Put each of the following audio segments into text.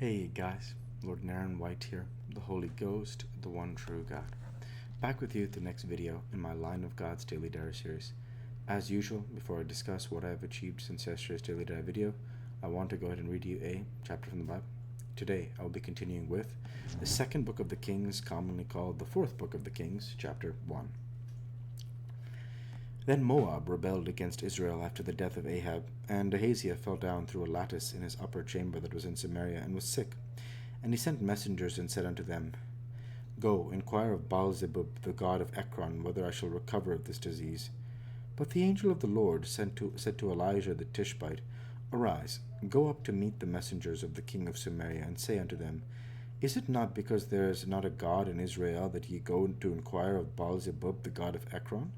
Hey guys, Lord Naren White here, the Holy Ghost, the one true God. Back with you with the next video in my Line of God's Daily Diary series. As usual, before I discuss what I have achieved since yesterday's Daily Diary video, I want to go ahead and read you a chapter from the Bible. Today, I will be continuing with the second book of the Kings, commonly called the fourth book of the Kings, chapter 1. Then Moab rebelled against Israel after the death of Ahab, and Ahaziah fell down through a lattice in his upper chamber that was in Samaria, and was sick. And he sent messengers and said unto them, Go, inquire of Baalzebub, the god of Ekron, whether I shall recover of this disease. But the angel of the Lord said to Elijah the Tishbite, Arise, go up to meet the messengers of the king of Samaria, and say unto them, Is it not because there is not a God in Israel that ye go to inquire of Baalzebub, the god of Ekron?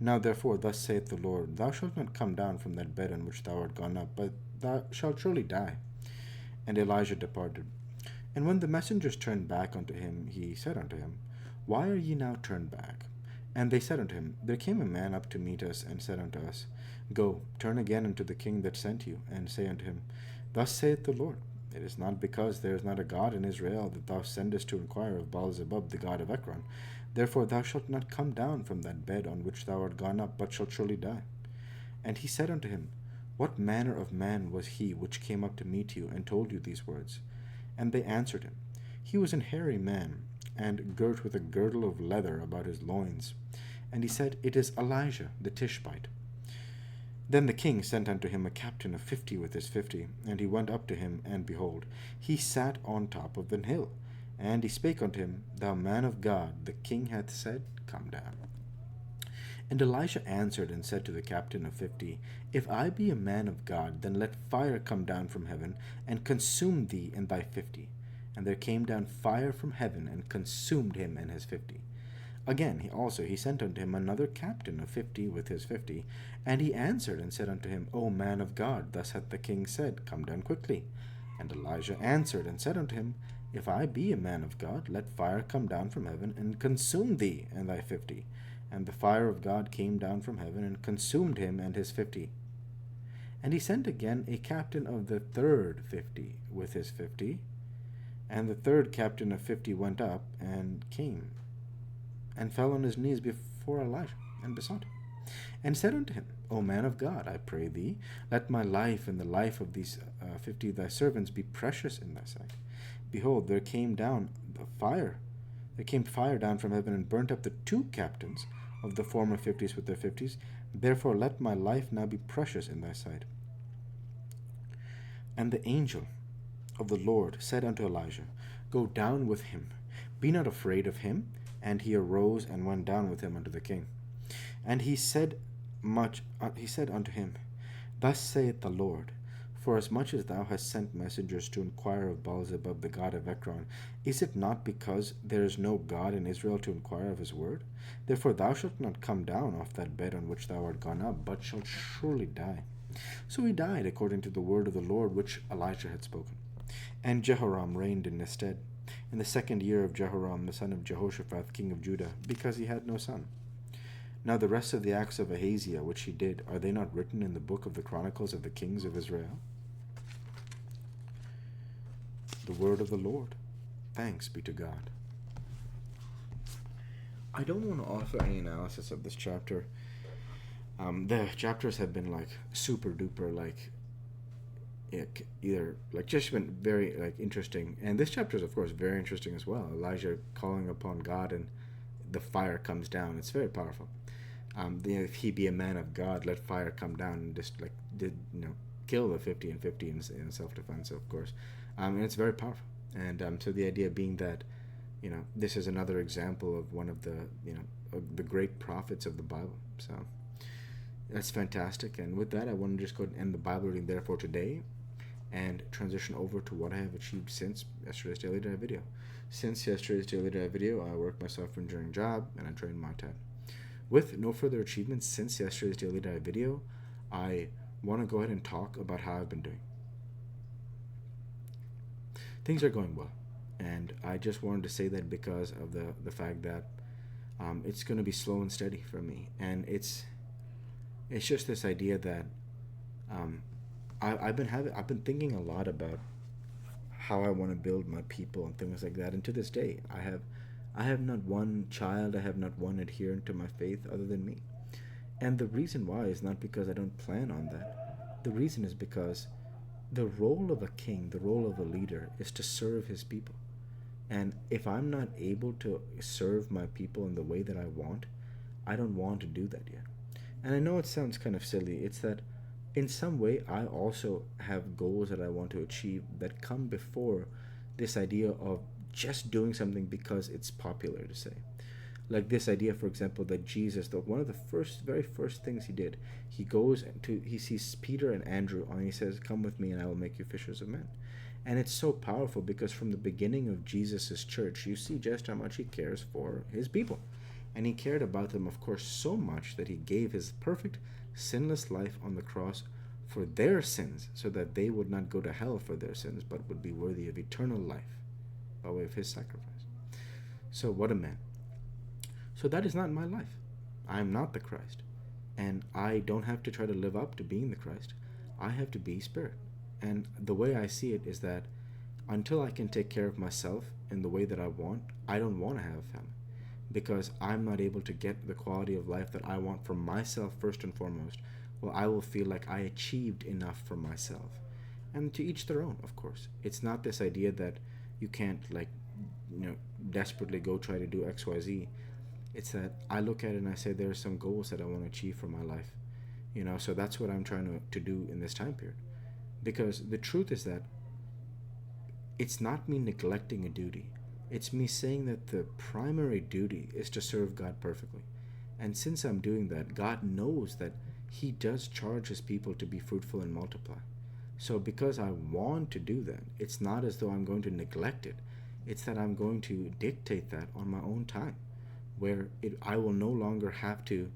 Now therefore thus saith the Lord, Thou shalt not come down from that bed on which thou art gone up, but thou shalt surely die. And Elijah departed. And when the messengers turned back unto him, he said unto him, Why are ye now turned back? And they said unto him, There came a man up to meet us, and said unto us, Go, turn again unto the king that sent you, and say unto him, Thus saith the Lord, It is not because there is not a God in Israel that thou sendest to inquire of Baalzebub, the god of Ekron. Therefore thou shalt not come down from that bed on which thou art gone up, but shalt surely die. And he said unto him, What manner of man was he which came up to meet you, and told you these words? And they answered him, He was an hairy man, and girt with a girdle of leather about his loins. And he said, It is Elijah the Tishbite. Then the king sent unto him a captain of 50 with his 50, and he went up to him, and behold, he sat on top of an hill. And he spake unto him, Thou man of God, the king hath said, Come down. And Elisha answered and said to the captain of 50, If I be a man of God, then let fire come down from heaven, and consume thee and thy 50. And there came down fire from heaven, and consumed him and his 50. Again he sent unto him another captain of 50 with his 50. And he answered and said unto him, O man of God, thus hath the king said, Come down quickly. And Elijah answered and said unto him, If I be a man of God, let fire come down from heaven, and consume thee and thy 50. And the fire of God came down from heaven, and consumed him and his 50. And he sent again a captain of the third 50 with his 50. And the third captain of 50 went up, and came, and fell on his knees before Elijah, and besought him, and said unto him, O man of God, I pray thee, let my life and the life of these 50 thy servants be precious in thy sight. Behold, there came fire down from heaven, and burnt up the 2 captains of the former 50s with their 50s. Therefore let my life now be precious in thy sight. And the angel of the Lord said unto Elijah, Go down with him, be not afraid of him. And he arose and went down with him unto the king. And he said unto him, Thus saith the Lord, Forasmuch as thou hast sent messengers to inquire of Baalzebub the god of Ekron, is it not because there is no God in Israel to inquire of his word? Therefore thou shalt not come down off that bed on which thou art gone up, but shalt surely die. So he died according to the word of the Lord which Elijah had spoken. And Jehoram reigned in his stead, in the 2nd year of Jehoram the son of Jehoshaphat king of Judah, because he had no son. Now the rest of the acts of Ahaziah which he did, are they not written in the book of the Chronicles of the kings of Israel? The word of the Lord. Thanks be to God. I don't want to offer any analysis of this chapter. The chapters have been like super duper just been very interesting, and this chapter is of course very interesting as well. Elijah calling upon God, and the fire comes down. It's very powerful. If he be a man of God, let fire come down, and just kill the 50 and 50 in self-defense, of course. And it's very powerful. And so the idea being that this is another example of one of the great prophets of the Bible. So that's fantastic. And with that, I want to just go ahead and end the Bible reading there for today, and transition over to what I have achieved since yesterday's Daily Dive video. Since yesterday's Daily Dive video, I worked my software engineering job, and I trained my time. With no further achievements since yesterday's Daily Dive video, I want to go ahead and talk about how I've been doing. Things are going well, and I just wanted to say that because of the fact that it's going to be slow and steady for me, and it's just this idea that I've been thinking a lot about how I want to build my people and things like that. And to this day, I have not one child, I have not one adherent to my faith other than me. And the reason why is not because I don't plan on that. The reason is because the role of a king, the role of a leader, is to serve his people. And if I'm not able to serve my people in the way that I want, I don't want to do that yet. And I know it sounds kind of silly. It's that in some way, I also have goals that I want to achieve that come before this idea of just doing something because it's popular to say. Like this idea, for example, that Jesus, one of the very first things he did, he sees Peter and Andrew, and he says, "Come with me, and I will make you fishers of men." And it's so powerful because from the beginning of Jesus's church, you see just how much he cares for his people. And he cared about them, of course, so much that he gave his perfect, sinless life on the cross for their sins, so that they would not go to hell for their sins, but would be worthy of eternal life by way of his sacrifice. So, what a man. So, that is not my life. I am not the Christ. And I don't have to try to live up to being the Christ. I have to be Spirit. And the way I see it is that until I can take care of myself in the way that I want, I don't want to have a family because I'm not able to get the quality of life that I want for myself first and foremost. Well, I will feel like I achieved enough for myself. And to each their own, of course. It's not this idea that you can't, like, desperately go try to do XYZ. It's that I look at it and I say there are some goals that I want to achieve for my life. So that's what I'm trying to do in this time period. Because the truth is that it's not me neglecting a duty. It's me saying that the primary duty is to serve God perfectly. And since I'm doing that, God knows that He does charge His people to be fruitful and multiply. So because I want to do that, it's not as though I'm going to neglect it. It's that I'm going to dictate that on my own time, where I will no longer have to,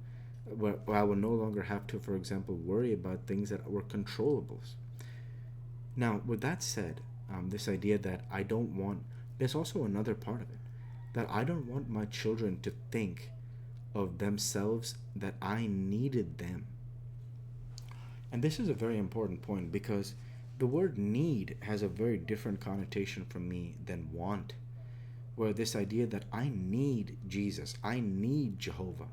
for example, worry about things that were controllables. Now, with that said, this idea that I don't want, there's also another part of it, that I don't want my children to think of themselves that I needed them. And this is a very important point because the word need has a very different connotation for me than want, where this idea that I need Jesus, I need Jehovah,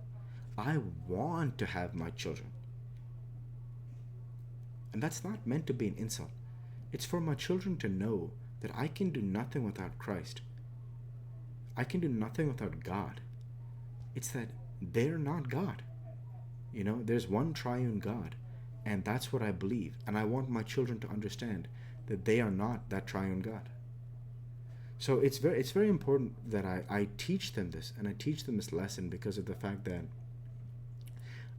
I want to have my children. And that's not meant to be an insult. It's for my children to know that I can do nothing without Christ. I can do nothing without God. It's that they're not God. There's one triune God, and that's what I believe. And I want my children to understand that they are not that triune God. So it's very important that I teach them this, and I teach them this lesson because of the fact that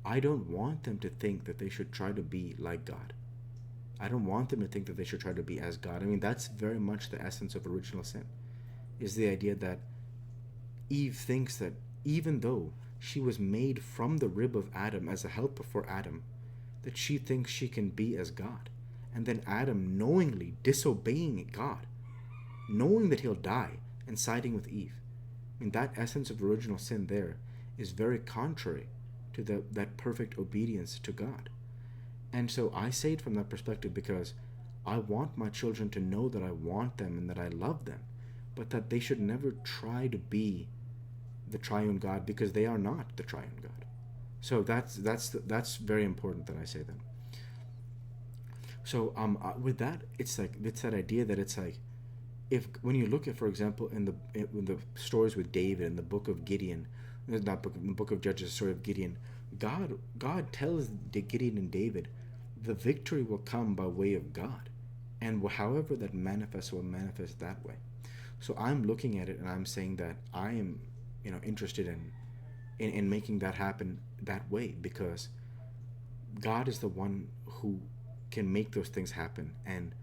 I don't want them to think that they should try to be like God. I don't want them to think that they should try to be as God. I mean, that's very much the essence of original sin, is the idea that Eve thinks that even though she was made from the rib of Adam as a helper for Adam, that she thinks she can be as God. And then Adam knowingly disobeying God, knowing that he'll die, and siding with Eve. I mean, that essence of original sin there is very contrary to that perfect obedience to God. And so I say it from that perspective because I want my children to know that I want them and that I love them, but that they should never try to be the triune God because they are not the triune God. So that's very important that I say that. So with that, it's that idea that it's like, if when you look at, for example, in the stories with David in the book of Gideon, in the book of Judges, the story of Gideon, God tells Gideon and David, the victory will come by way of God, and however that manifests will manifest that way. So I'm looking at it and I'm saying that I am, interested in making that happen that way because God is the one who can make those things happen, and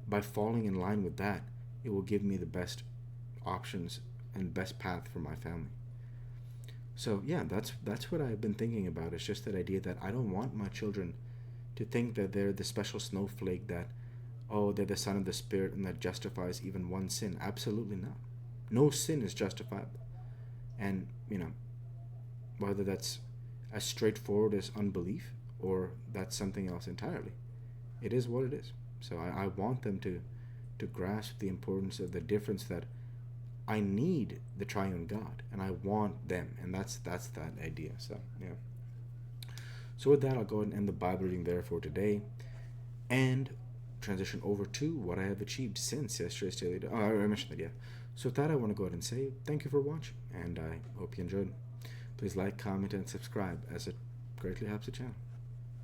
by falling in line with that, it will give me the best options and best path for my family. So yeah, that's what I've been thinking about. It's just that idea that I don't want my children to think that they're the special snowflake that, oh, they're the son of the Spirit and that justifies even one sin. Absolutely not. No sin is justifiable. And, whether that's as straightforward as unbelief or that's something else entirely, it is what it is. So I want them to to grasp the importance of the difference that I need the triune God and I want them, and that's that idea. So yeah. So with that, I'll go ahead and end the Bible reading there for today, and transition over to what I have achieved since yesterday's daily. Oh, I mentioned that, yeah. So with that, I want to go ahead and say thank you for watching, and I hope you enjoyed. Please like, comment, and subscribe, as it greatly helps the channel.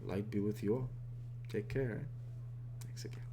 Light be with you all. Take care. Thanks again.